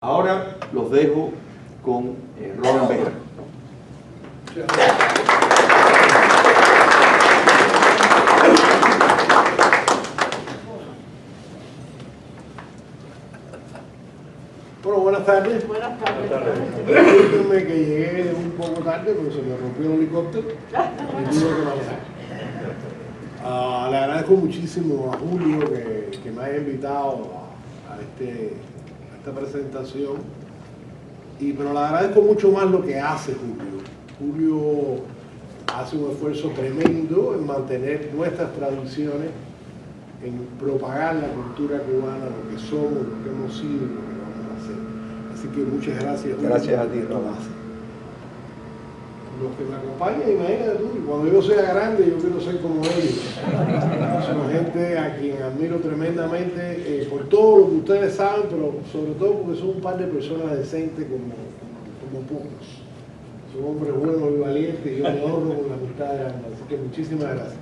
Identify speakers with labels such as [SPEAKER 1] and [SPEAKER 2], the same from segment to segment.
[SPEAKER 1] Ahora los dejo con Robin Becker.
[SPEAKER 2] Bueno, buenas tardes.
[SPEAKER 3] Buenas tardes.
[SPEAKER 2] Discúlpenme que llegué un poco tarde, pero se me rompió el helicóptero y tuve que manejar. Le agradezco muchísimo a Julio que me haya invitado a esta presentación, pero le agradezco mucho más lo que hace Julio. Julio hace un esfuerzo tremendo en mantener nuestras tradiciones, en propagar la cultura cubana, lo que somos, lo que hemos sido, lo que vamos a hacer. Así que muchas gracias.
[SPEAKER 1] Gracias a ti, Robin.
[SPEAKER 2] Los que me acompañan, imagínate tú, cuando yo sea grande yo quiero ser como ellos. Son gente a quien admiro tremendamente por todo lo que ustedes saben, pero sobre todo porque son un par de personas decentes como pocos. Son hombres buenos y valientes y yo me honro con la amistad de ambas. Así que muchísimas gracias.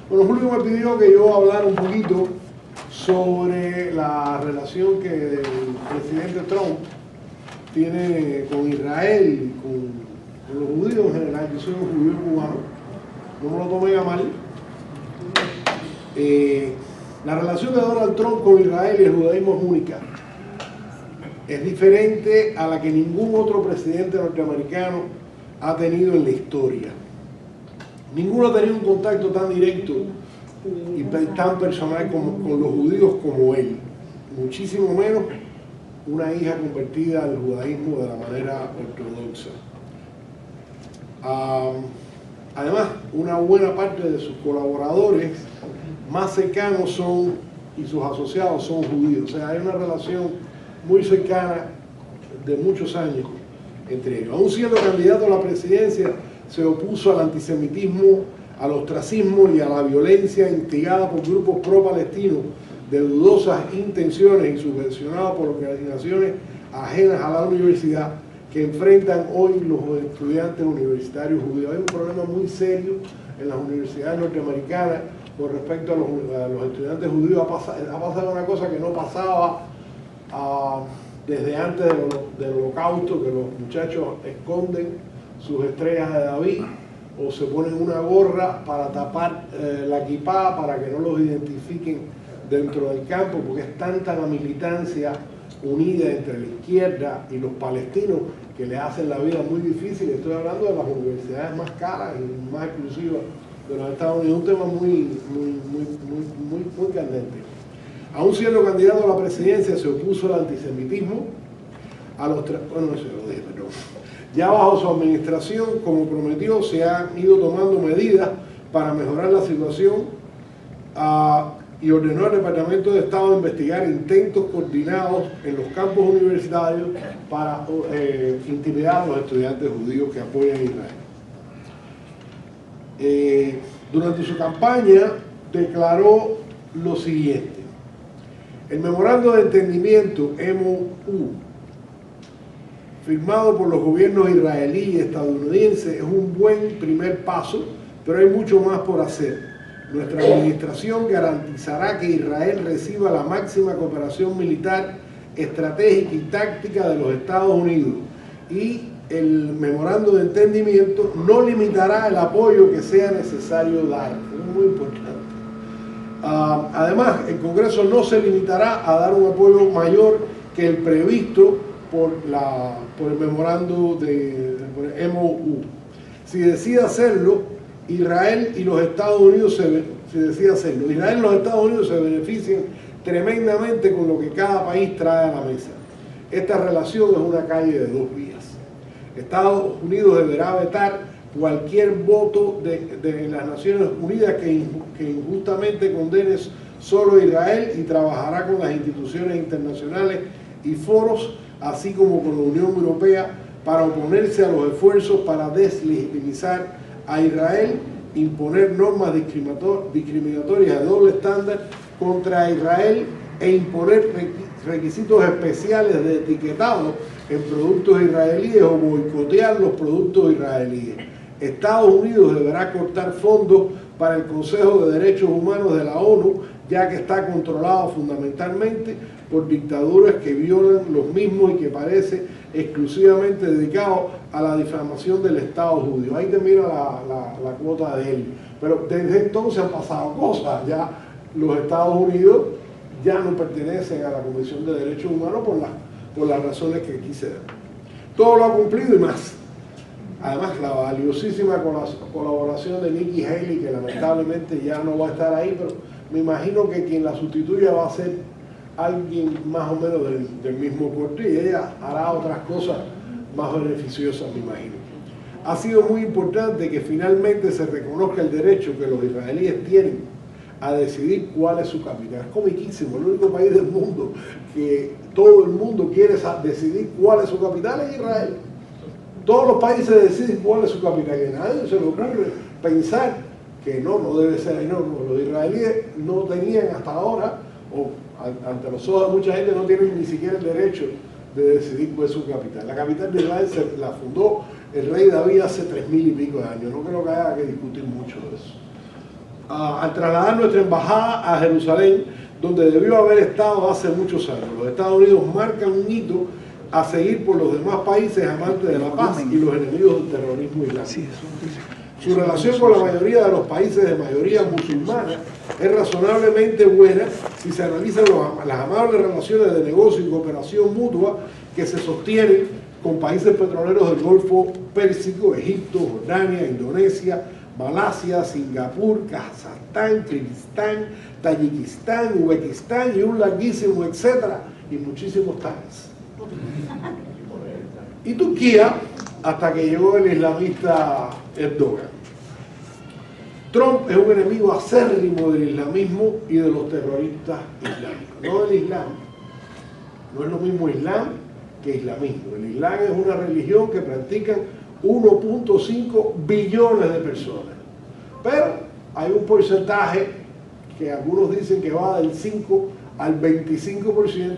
[SPEAKER 2] Bueno, Julio me pidió que yo hablara un poquito sobre la relación que el presidente Trump tiene con Israel y con los judíos en general. Yo soy un judío cubano, no me lo tomen a mal. La relación de Donald Trump con Israel y el judaísmo es única. Es diferente a la que ningún otro presidente norteamericano ha tenido en la historia. Ninguno ha tenido un contacto tan directo y tan personal con los judíos como él. Muchísimo menos una hija convertida al judaísmo de la manera ortodoxa. Además, una buena parte de sus colaboradores más cercanos y sus asociados son judíos. O sea, hay una relación muy cercana de muchos años entre ellos. Aún siendo candidato a la presidencia, se opuso al antisemitismo, al ostracismo y a la violencia instigada por grupos pro-palestinos de dudosas intenciones y subvencionados por organizaciones ajenas a la universidad que enfrentan hoy los estudiantes universitarios judíos. Hay un problema muy serio en las universidades norteamericanas con respecto a los estudiantes judíos. Ha pasado una cosa que no pasaba desde antes del Holocausto, que los muchachos esconden sus estrellas de David o se ponen una gorra para tapar la kipá para que no los identifiquen dentro del campo, porque es tanta la militancia unida entre la izquierda y los palestinos que le hacen la vida muy difícil. Estoy hablando de las universidades más caras y más exclusivas de los Estados Unidos, un tema muy candente. Aún siendo candidato a la presidencia, se opuso al antisemitismo, ya bajo su administración, como prometió, se han ido tomando medidas para mejorar la situación y ordenó al Departamento de Estado investigar intentos coordinados en los campos universitarios para intimidar a los estudiantes judíos que apoyan a Israel. Durante su campaña declaró lo siguiente: el memorando de entendimiento MOU firmado por los gobiernos israelí y estadounidense es un buen primer paso, pero hay mucho más por hacer. Nuestra administración garantizará que Israel reciba la máxima cooperación militar, estratégica y táctica de los Estados Unidos, y el memorando de entendimiento no limitará el apoyo que sea necesario dar. Es muy importante. Además, el Congreso no se limitará a dar un apoyo mayor que el previsto por el memorando por el MOU. Si decide hacerlo, Israel y los Estados Unidos Israel y los Estados Unidos se benefician tremendamente con lo que cada país trae a la mesa. Esta relación es una calle de dos vías. Estados Unidos deberá vetar cualquier voto de las Naciones Unidas que injustamente condene solo a Israel y trabajará con las instituciones internacionales y foros, así como con la Unión Europea, para oponerse a los esfuerzos para deslegitimizar a Israel, imponer normas discriminatorias de doble estándar contra Israel e imponer requisitos especiales de etiquetado en productos israelíes o boicotear los productos israelíes. Estados Unidos deberá cortar fondos para el Consejo de Derechos Humanos de la ONU ya que está controlado fundamentalmente por dictaduras que violan los mismos y que parece exclusivamente dedicado a la difamación del Estado judío. Ahí termina la cuota de él. Pero desde entonces han pasado cosas. Ya los Estados Unidos ya no pertenecen a la Comisión de Derechos Humanos por las razones que aquí se dan. Todo lo ha cumplido y más. Además, la valiosísima colaboración de Nikki Haley, que lamentablemente ya no va a estar ahí, pero me imagino que quien la sustituya va a ser alguien más o menos del mismo corte y ella hará otras cosas más beneficiosas, me imagino. Ha sido muy importante que finalmente se reconozca el derecho que los israelíes tienen a decidir cuál es su capital. Es comiquísimo, el único país del mundo que todo el mundo quiere decidir cuál es su capital es Israel. Todos los países deciden cuál es su capital y a nadie se le ocurre pensar que no debe ser ahí. No, los israelíes no tenían hasta ahora, o ante los ojos de mucha gente, no tienen ni siquiera el derecho de decidir cuál es su capital. La capital de Israel la fundó el rey David hace 3000 y pico de años. No creo que haya que discutir mucho de eso. Al trasladar nuestra embajada a Jerusalén, donde debió haber estado hace muchos años, los Estados Unidos marcan un hito a seguir por los demás países amantes de la paz y los enemigos del terrorismo islámico. Su relación con la mayoría de los países de mayoría musulmana es razonablemente buena si se analizan las amables relaciones de negocio y cooperación mutua que se sostienen con países petroleros del Golfo Pérsico, Egipto, Jordania, Indonesia, Malasia, Singapur, Kazajstán, Kirguistán, Tayikistán, Uzbekistán y un larguísimo etcétera y muchísimos tales. Y Turquía, hasta que llegó el islamista Erdogan. Trump es un enemigo acérrimo del islamismo y de los terroristas islámicos, no del Islam. No es lo mismo Islam que islamismo. El Islam es una religión que practican 1.5 billones de personas. Pero hay un porcentaje que algunos dicen que va del 5 al 25%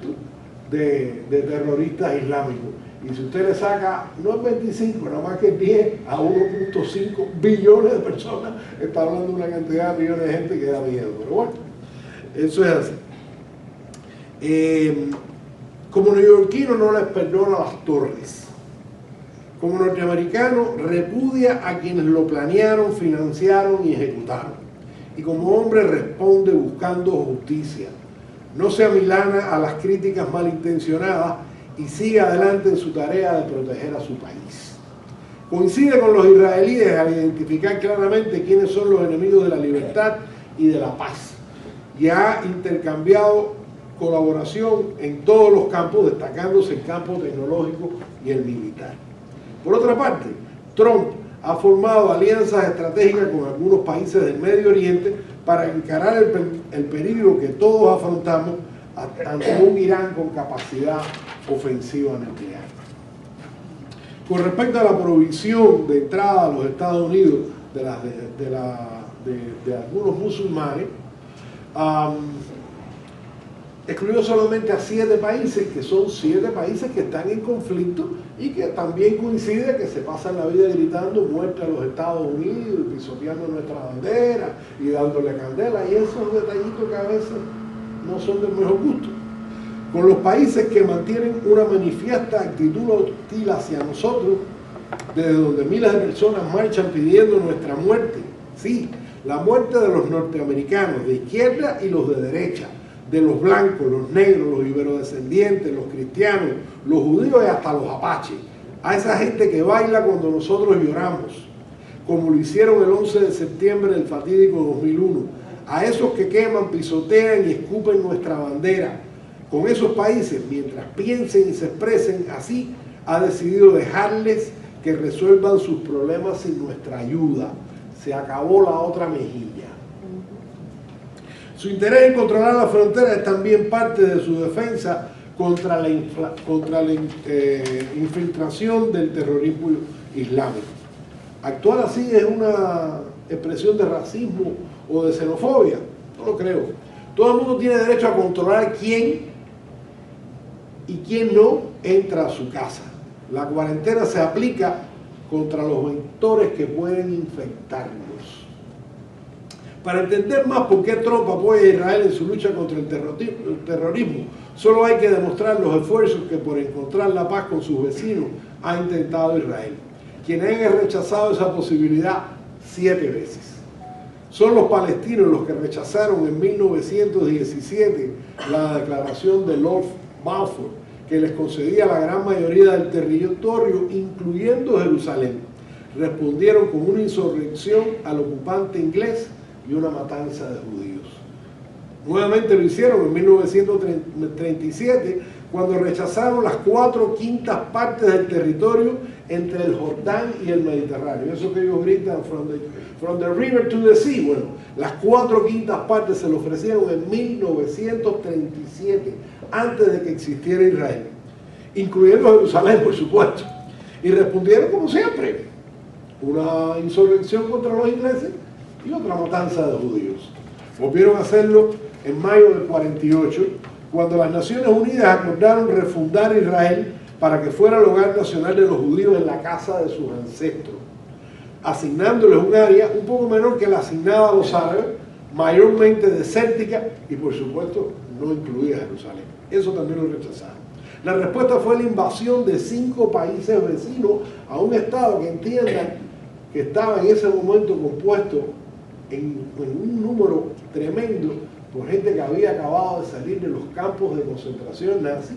[SPEAKER 2] de terroristas islámicos. Y si usted le saca, no el 25, nada más que el 10 a 1.5 billones de personas, está hablando de una cantidad de millones de gente que da miedo. Pero bueno, eso es así. Como neoyorquino no les perdona las torres. Como norteamericano repudia a quienes lo planearon, financiaron y ejecutaron. Y como hombre responde buscando justicia. No se amilana a las críticas malintencionadas y sigue adelante en su tarea de proteger a su país. Coincide con los israelíes al identificar claramente quiénes son los enemigos de la libertad y de la paz. Y ha intercambiado colaboración en todos los campos, destacándose el campo tecnológico y el militar. Por otra parte, Trump ha formado alianzas estratégicas con algunos países del Medio Oriente para encarar el peligro que todos afrontamos ante un Irán con capacidad ofensiva nuclear. Con respecto a la prohibición de entrada a los Estados Unidos de algunos musulmanes, excluyó solamente a 7 países, que son 7 países que están en conflicto y que también coincide que se pasan la vida gritando muerte a los Estados Unidos y pisoteando nuestra bandera y dándole candela, y esos detallitos que a veces no son del mejor gusto. Con los países que mantienen una manifiesta actitud hostil hacia nosotros, desde donde miles de personas marchan pidiendo nuestra muerte. Sí, la muerte de los norteamericanos, de izquierda y los de derecha, de los blancos, los negros, los iberodescendientes, los cristianos, los judíos y hasta los apaches. A esa gente que baila cuando nosotros lloramos, como lo hicieron el 11 de septiembre del fatídico 2001. A esos que queman, pisotean y escupen nuestra bandera. Con esos países, mientras piensen y se expresen así, ha decidido dejarles que resuelvan sus problemas sin nuestra ayuda. Se acabó la otra mejilla. Su interés en controlar la frontera es también parte de su defensa contra la infiltración del terrorismo islámico. Actuar así es una expresión de racismo o de xenofobia. No lo creo. Todo el mundo tiene derecho a controlar quién y quién no entra a su casa. La cuarentena se aplica contra los vectores que pueden infectarnos. Para entender más por qué Trump apoya a Israel en su lucha contra el terrorismo, solo hay que demostrar los esfuerzos que por encontrar la paz con sus vecinos ha intentado Israel, quienes han rechazado esa posibilidad 7 veces. Son los palestinos los que rechazaron en 1917 la declaración de Lord Balfour, que les concedía la gran mayoría del territorio, incluyendo Jerusalén. Respondieron con una insurrección al ocupante inglés y una matanza de judíos. Nuevamente lo hicieron en 1937, cuando rechazaron las 4/5 partes del territorio entre el Jordán y el Mediterráneo. Eso que ellos gritan, from the river to the sea. Bueno, las 4/5 partes se lo ofrecieron en 1937, antes de que existiera Israel, incluyendo Jerusalén, por supuesto. Y respondieron como siempre, una insurrección contra los ingleses y otra matanza de judíos. Volvieron a hacerlo en mayo del 48, cuando las Naciones Unidas acordaron refundar Israel para que fuera el hogar nacional de los judíos en la casa de sus ancestros, asignándoles un área un poco menor que la asignada a los árabes, mayormente desértica y por supuesto no incluía Jerusalén. Eso también lo rechazaron. La respuesta fue la invasión de 5 países vecinos a un estado que entiendan que estaba en ese momento compuesto en un número tremendo por gente que había acabado de salir de los campos de concentración nazi,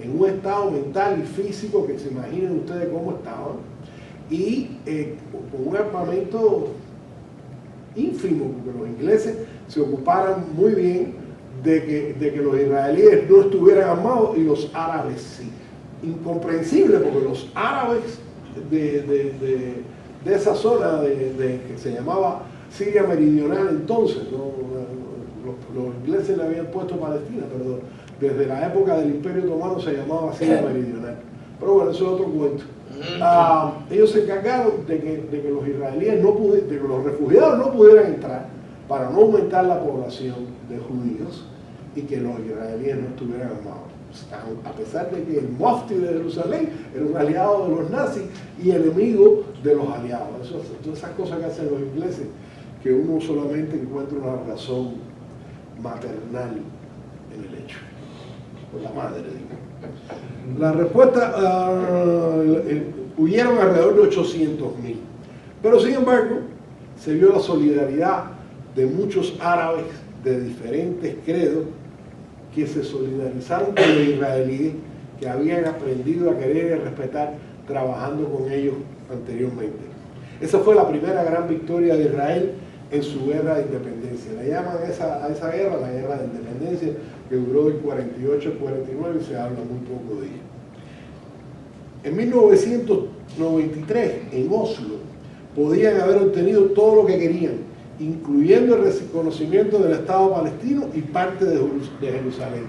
[SPEAKER 2] en un estado mental y físico que se imaginen ustedes cómo estaban, y con un armamento ínfimo, porque los ingleses se ocuparan muy bien de que los israelíes no estuvieran armados y los árabes sí. Incomprensible, porque los árabes de esa zona que se llamaba Siria Meridional entonces, los ingleses le habían puesto Palestina, pero desde la época del Imperio Otomano se llamaba Siria Meridional. Pero bueno, eso es otro cuento. Ellos se encargaron de que los israelíes de que los refugiados no pudieran entrar para no aumentar la población de judíos y que los israelíes no estuvieran armados. A pesar de que el mufti de Jerusalén era un aliado de los nazis y enemigo de los aliados. Todas esas cosas que hacen los ingleses, que uno solamente encuentra una razón maternal en el hecho. Por la madre, digo. La respuesta, huyeron alrededor de 800.000. Pero sin embargo, se vio la solidaridad de muchos árabes de diferentes credos que se solidarizaron con los israelíes, que habían aprendido a querer y a respetar trabajando con ellos anteriormente. Esa fue la primera gran victoria de Israel en su guerra de independencia. Le llaman a esa guerra la guerra de independencia, que duró del 48 al 49 y se habla muy poco de ella. En 1993, en Oslo, podían haber obtenido todo lo que querían, incluyendo el reconocimiento del Estado palestino y parte de Jerusalén.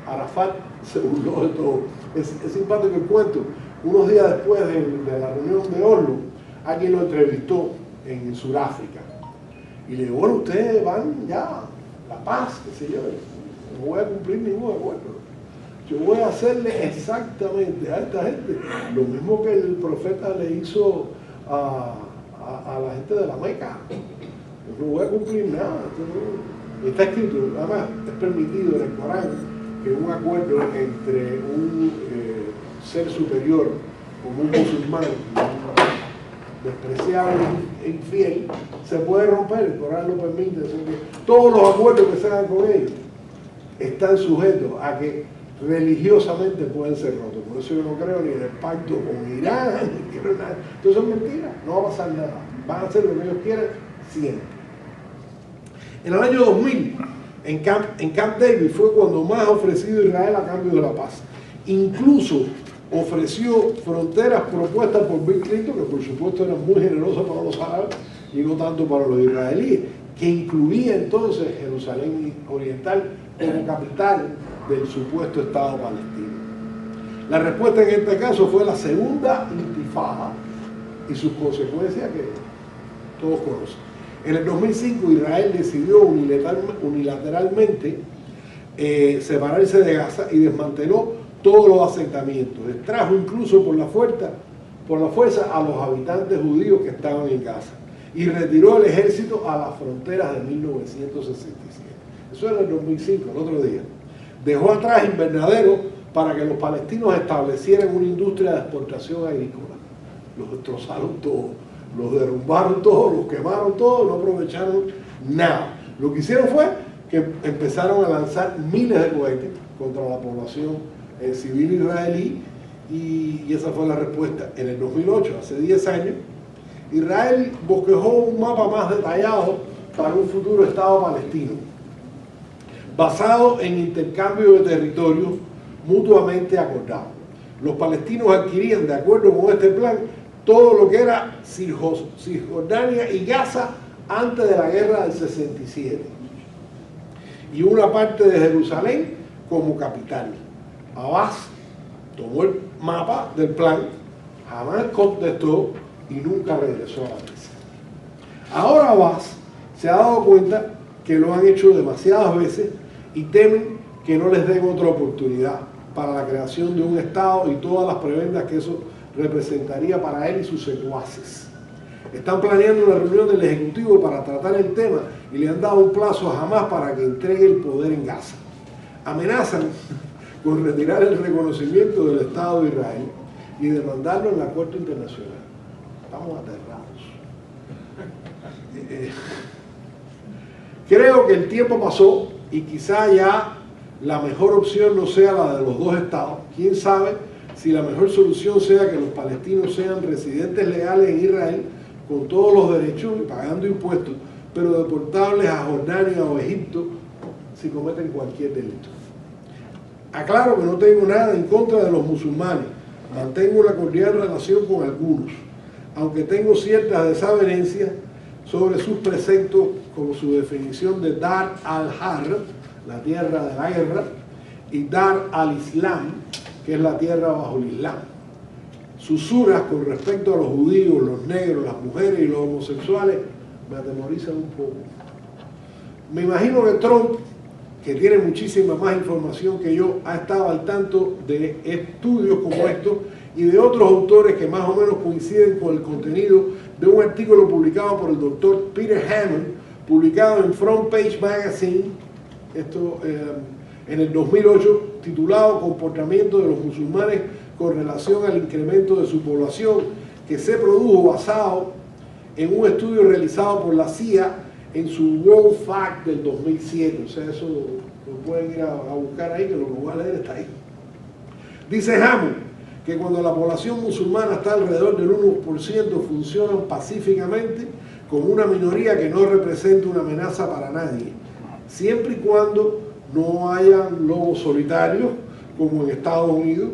[SPEAKER 2] Arafat se burló de todo. Es simpático el cuento. Unos días después de la reunión de Oslo, alguien lo entrevistó en Sudáfrica. Y le dijo, bueno, ustedes van ya, la paz, qué sé yo, no voy a cumplir ningún acuerdo. Yo voy a hacerle exactamente a esta gente lo mismo que el profeta le hizo a la gente de la Meca. Yo no voy a cumplir nada. Está escrito, además es permitido en el Corán que un acuerdo entre un ser superior como un musulmán, despreciable e infiel, se puede romper. El Corán lo permite. Todos los acuerdos que se hagan con ellos están sujetos a que religiosamente pueden ser rotos. Por eso yo no creo ni en el pacto con Irán, ni creo en nada. Entonces es mentira, no va a pasar nada. Van a hacer lo que ellos quieran siempre. En el año 2000, en Camp David fue cuando más ha ofrecido Israel a cambio de la paz. Incluso ofreció fronteras propuestas por Bill Clinton, que por supuesto eran muy generosas para los árabes y no tanto para los israelíes, que incluía entonces Jerusalén Oriental como capital del supuesto Estado palestino. La respuesta en este caso fue la segunda intifada y sus consecuencias que todos conocen. En el 2005 Israel decidió unilateralmente separarse de Gaza y desmanteló todos los asentamientos. Extrajo incluso por la fuerza a los habitantes judíos que estaban en Gaza. y retiró el ejército a las fronteras de 1967. Eso era el 2005, el otro día. Dejó atrás invernaderos para que los palestinos establecieran una industria de exportación agrícola. Los destrozaron todos, los derrumbaron todos, los quemaron todos, no aprovecharon nada. Lo que hicieron fue que empezaron a lanzar miles de cohetes contra la población civil israelí, y esa fue la respuesta. En el 2008, hace 10 años, Israel bosquejó un mapa más detallado para un futuro Estado palestino, basado en intercambio de territorios mutuamente acordados. Los palestinos adquirían, de acuerdo con este plan, todo lo que era Cisjordania y Gaza antes de la guerra del 67, y una parte de Jerusalén como capital. Abbas tomó el mapa del plan, jamás contestó y nunca regresó a la mesa. Ahora Abbas se ha dado cuenta que lo han hecho demasiadas veces y temen que no les den otra oportunidad para la creación de un Estado y todas las prebendas que eso representaría para él y sus secuaces. Están planeando una reunión del Ejecutivo para tratar el tema y le han dado un plazo a Hamás para que entregue el poder en Gaza. Amenazan con retirar el reconocimiento del Estado de Israel y demandarlo en la Corte Internacional. Estamos aterrados. Creo que el tiempo pasó y quizá ya la mejor opción no sea la de los dos estados. Quién sabe si la mejor solución sea que los palestinos sean residentes legales en Israel con todos los derechos y pagando impuestos, pero deportables a Jordania o Egipto si cometen cualquier delito. Aclaro que no tengo nada en contra de los musulmanes, mantengo una cordial relación con algunos, aunque tengo ciertas desavenencias sobre sus preceptos, como su definición de Dar al-Harb, la tierra de la guerra, y Dar al-Islam, que es la tierra bajo el Islam. Sus suras con respecto a los judíos, los negros, las mujeres y los homosexuales me atemorizan un poco. Me imagino que Trump, que tiene muchísima más información que yo, ha estado al tanto de estudios como estos y de otros autores que más o menos coinciden con el contenido de un artículo publicado por el doctor Peter Hammond, publicado en Front Page Magazine, en el 2008, titulado Comportamiento de los musulmanes con relación al incremento de su población, que se produjo basado en un estudio realizado por la CIA en su World Fact del 2007. O sea, eso lo pueden ir a buscar ahí, que lo que voy a leer está ahí. Dice Hammond que cuando la población musulmana está alrededor del 1%, funcionan pacíficamente como una minoría que no representa una amenaza para nadie, siempre y cuando no hayan lobos solitarios, como en Estados Unidos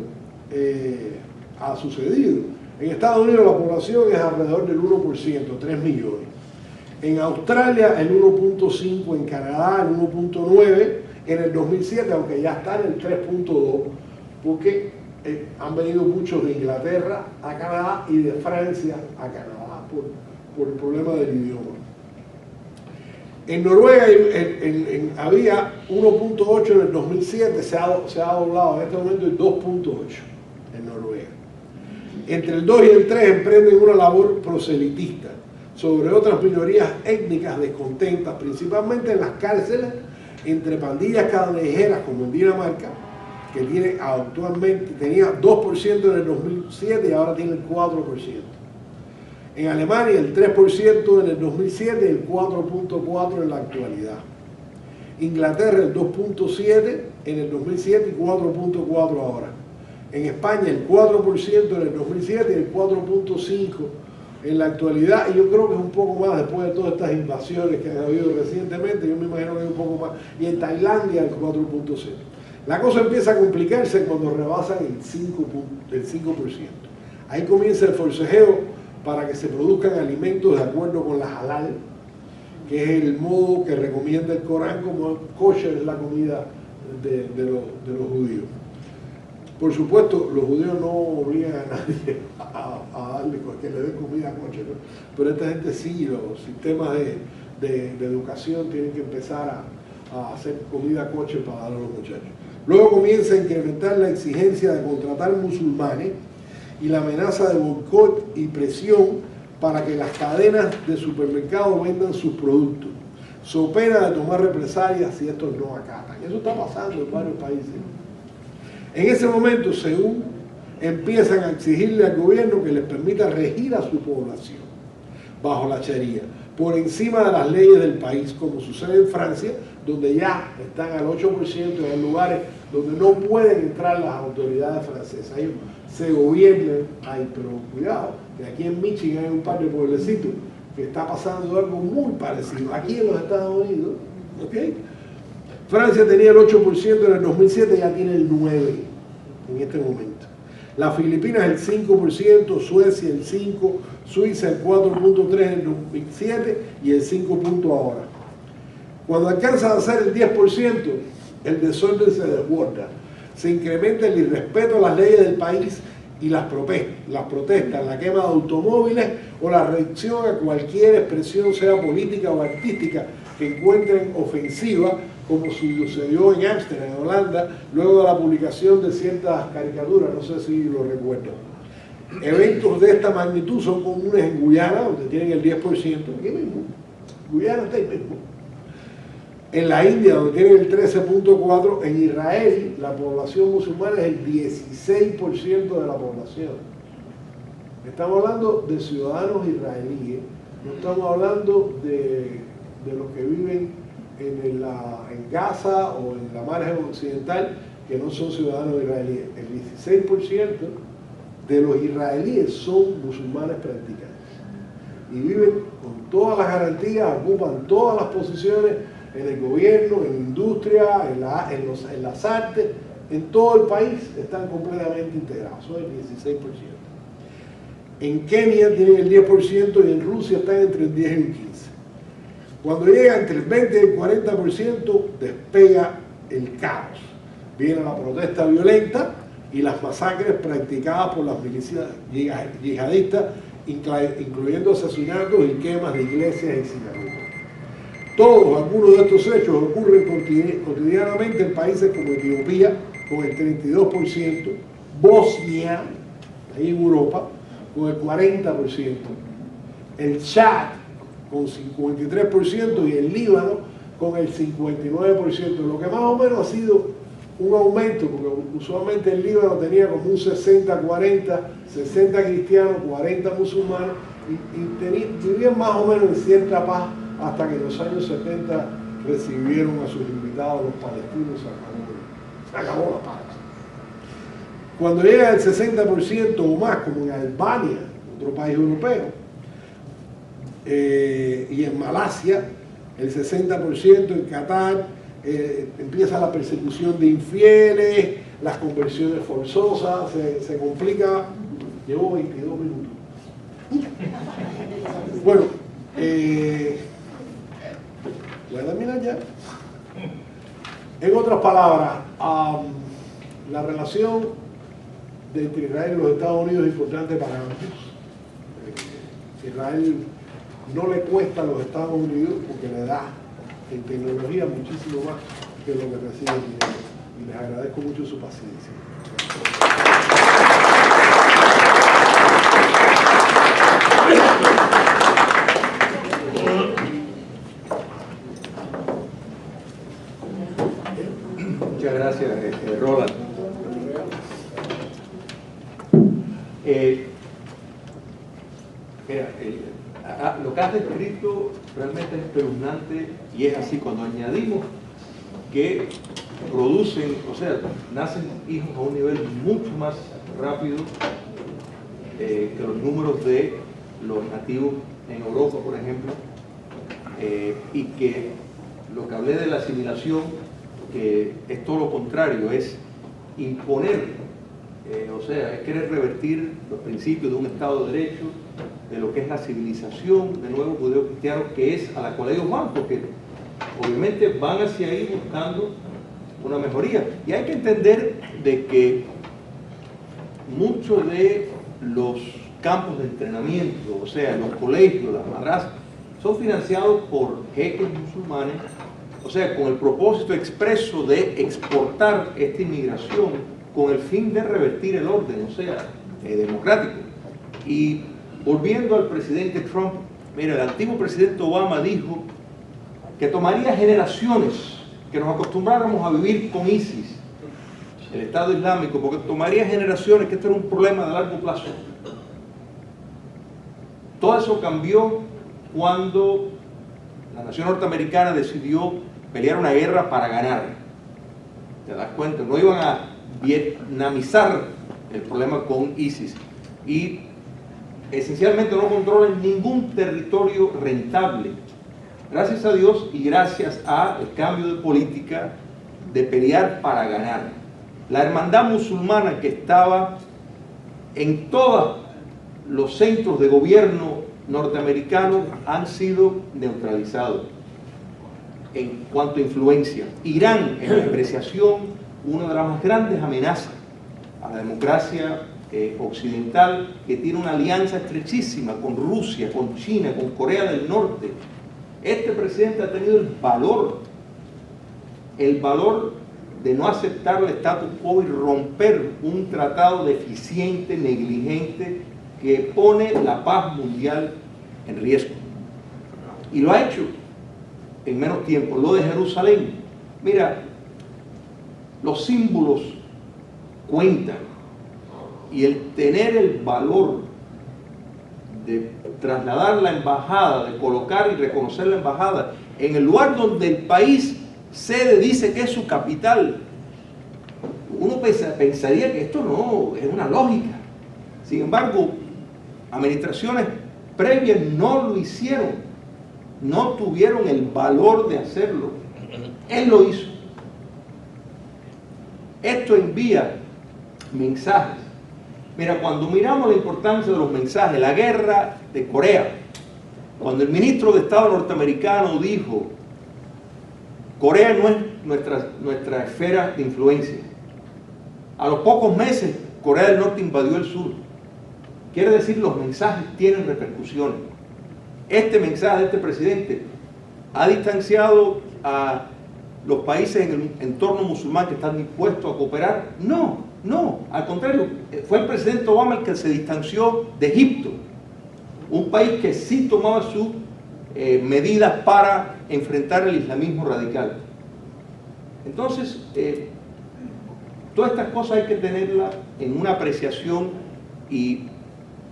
[SPEAKER 2] ha sucedido. En Estados Unidos la población es alrededor del 1%, 3 millones. En Australia el 1.5%, en Canadá el 1.9%, en el 2007, aunque ya está en el 3.2%, porque han venido muchos de Inglaterra a Canadá y de Francia a Canadá por el problema del idioma. En Noruega había 1.8 en el 2007, se ha doblado, en este momento es 2.8 en Noruega. Entre el 2 y el 3 emprenden una labor proselitista sobre otras minorías étnicas descontentas, principalmente en las cárceles, entre pandillas callejeras como en Dinamarca, que tenía 2% en el 2007 y ahora tiene el 4%. En Alemania el 3% en el 2007 y el 4.4% en la actualidad. Inglaterra el 2.7% en el 2007 y 4.4% ahora. En España el 4% en el 2007 y el 4.5% en la actualidad, y yo creo que es un poco más después de todas estas invasiones que han habido recientemente, yo me imagino que es un poco más, y en Tailandia el 4.0%. La cosa empieza a complicarse cuando rebasan el 5%. Ahí comienza el forcejeo para que se produzcan alimentos de acuerdo con la halal, que es el modo que recomienda el Corán, como kosher es la comida de los judíos. Por supuesto, los judíos no obligan a nadie a darle que le den comida kosher, ¿no? Pero esta gente sí, los sistemas de educación tienen que empezar a hacer comida kosher para dar a los muchachos. Luego comienza a incrementar la exigencia de contratar musulmanes y la amenaza de boicot y presión para que las cadenas de supermercados vendan sus productos, so pena de tomar represalias si estos no acatan. Eso está pasando en varios países. En ese momento, según empiezan a exigirle al gobierno que les permita regir a su población bajo la Sharia, por encima de las leyes del país, como sucede en Francia, donde ya están al 8% en lugares donde no pueden entrar las autoridades francesas. Ellos se gobiernan ahí, pero cuidado, que aquí en Michigan hay un par de pueblecitos que está pasando algo muy parecido. Aquí en los Estados Unidos, ¿ok? Francia tenía el 8% en el 2007, ya tiene el 9% en este momento. Las Filipinas el 5%, Suecia el 5%, Suiza el 4.3% en el 2007 y el 5% ahora. Cuando alcanza a ser el 10%, el desorden se desborda. Se incrementa el irrespeto a las leyes del país y las protestas, la quema de automóviles o la reacción a cualquier expresión, sea política o artística, que encuentren ofensiva, como sucedió en Ámsterdam, en Holanda, luego de la publicación de ciertas caricaturas, no sé si lo recuerdan. Eventos de esta magnitud son comunes en Guyana, donde tienen el 10%, aquí mismo, Guyana está ahí mismo. En la India, donde tienen el 13.4%, en Israel, la población musulmana es el 16% de la población. Estamos hablando de ciudadanos israelíes, no estamos hablando de los que viven en Gaza o en la margen occidental, que no son ciudadanos israelíes. El 16% de los israelíes son musulmanes practicantes y viven con todas las garantías, ocupan todas las posiciones en el gobierno, en la industria, en las artes, en todo el país están completamente integrados, son el 16%. En Kenia tienen el 10% y en Rusia están entre el 10 y el 15%. Cuando llega entre el 20 y el 40%, despega el caos. Viene la protesta violenta y las masacres practicadas por las milicias yihadistas, incluyendo asesinatos y quemas de iglesias y sinagogas. Algunos de estos hechos ocurren cotidianamente en países como Etiopía, con el 32%, Bosnia, ahí en Europa, con el 40%, el Chad, con 53%, y el Líbano, con el 59%, lo que más o menos ha sido un aumento, porque usualmente el Líbano tenía como un 60-40, 60 cristianos, 40 musulmanes, y vivían más o menos en cierta paz, hasta que en los años 70 recibieron a sus invitados los palestinos, se acabó la paz. Cuando llega el 60% o más, como en Albania, otro país europeo, y en Malasia, el 60%, en Qatar, empieza la persecución de infieles, las conversiones forzosas, se complica. Llevo 22 minutos. Bueno, voy a terminar ya. En otras palabras, la relación entre Israel y los Estados Unidos es importante para ambos. Israel no le cuesta a los Estados Unidos porque le da en tecnología muchísimo más que lo que recibe el dinero. Y les agradezco mucho su paciencia.
[SPEAKER 1] Muchas gracias, Roland. Mira, lo que has descrito realmente es espeluznante, y es así. Cuando añadimos que producen, o sea, nacen hijos a un nivel mucho más rápido que los números de los nativos en Europa, por ejemplo, y que lo que hablé de la asimilación, que es todo lo contrario, es imponer, o sea, es querer revertir los principios de un Estado de Derecho, de lo que es la civilización, de nuevo judeo-cristiano, que es a la cual ellos van, porque obviamente van hacia ahí buscando una mejoría. Y hay que entender de que muchos de los campos de entrenamiento, o sea, los colegios, las madrasas, son financiados por jeques musulmanes, o sea, con el propósito expreso de exportar esta inmigración con el fin de revertir el orden, o sea, democrático. Y volviendo al presidente Trump, mira, el antiguo presidente Obama dijo que tomaría generaciones que nos acostumbráramos a vivir con ISIS, el Estado Islámico, porque tomaría generaciones, que esto era un problema de largo plazo. Todo eso cambió cuando la nación norteamericana decidió pelear una guerra para ganar. ¿Te das cuenta? No iban a vietnamizar el problema con ISIS. Y esencialmente no controlan ningún territorio rentable. Gracias a Dios y gracias al cambio de política de pelear para ganar. La hermandad musulmana que estaba en todos los centros de gobierno norteamericanos han sido neutralizados en cuanto a influencia. Irán, en mi apreciación, una de las más grandes amenazas a la democracia occidental, que tiene una alianza estrechísima con Rusia, con China, con Corea del Norte. Este presidente ha tenido el valor de no aceptar el status quo y romper un tratado deficiente, negligente, que pone la paz mundial en riesgo. Y lo ha hecho en menos tiempo. Lo de Jerusalén, mira, los símbolos cuentan, y el tener el valor de trasladar la embajada, de colocar y reconocer la embajada en el lugar donde el país sede dice que es su capital, uno pensaría que esto no es una lógica. Sin embargo, administraciones previas no lo hicieron, no tuvieron el valor de hacerlo. Él lo hizo. Esto envía mensajes. Mira, cuando miramos la importancia de los mensajes, la guerra de Corea, cuando el ministro de Estado norteamericano dijo, Corea no es nuestra esfera de influencia, a los pocos meses Corea del Norte invadió el sur. Quiere decir, los mensajes tienen repercusiones. Este mensaje de este presidente ha distanciado a los países en el entorno musulmán que están dispuestos a cooperar. No, al contrario, fue el presidente Obama el que se distanció de Egipto, un país que sí tomaba sus medidas para enfrentar el islamismo radical. Entonces, todas estas cosas hay que tenerlas en una apreciación, y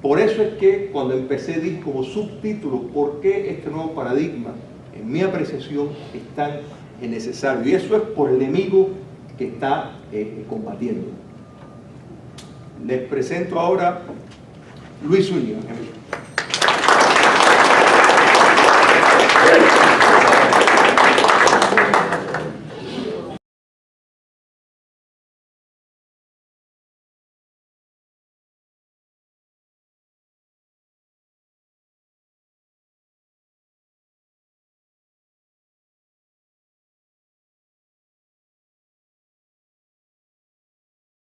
[SPEAKER 1] por eso es que cuando empecé dije como subtítulo, ¿por qué este nuevo paradigma? En mi apreciación es tan necesario, y eso es por el enemigo que está combatiendo. Les presento ahora Luis Zúñiga.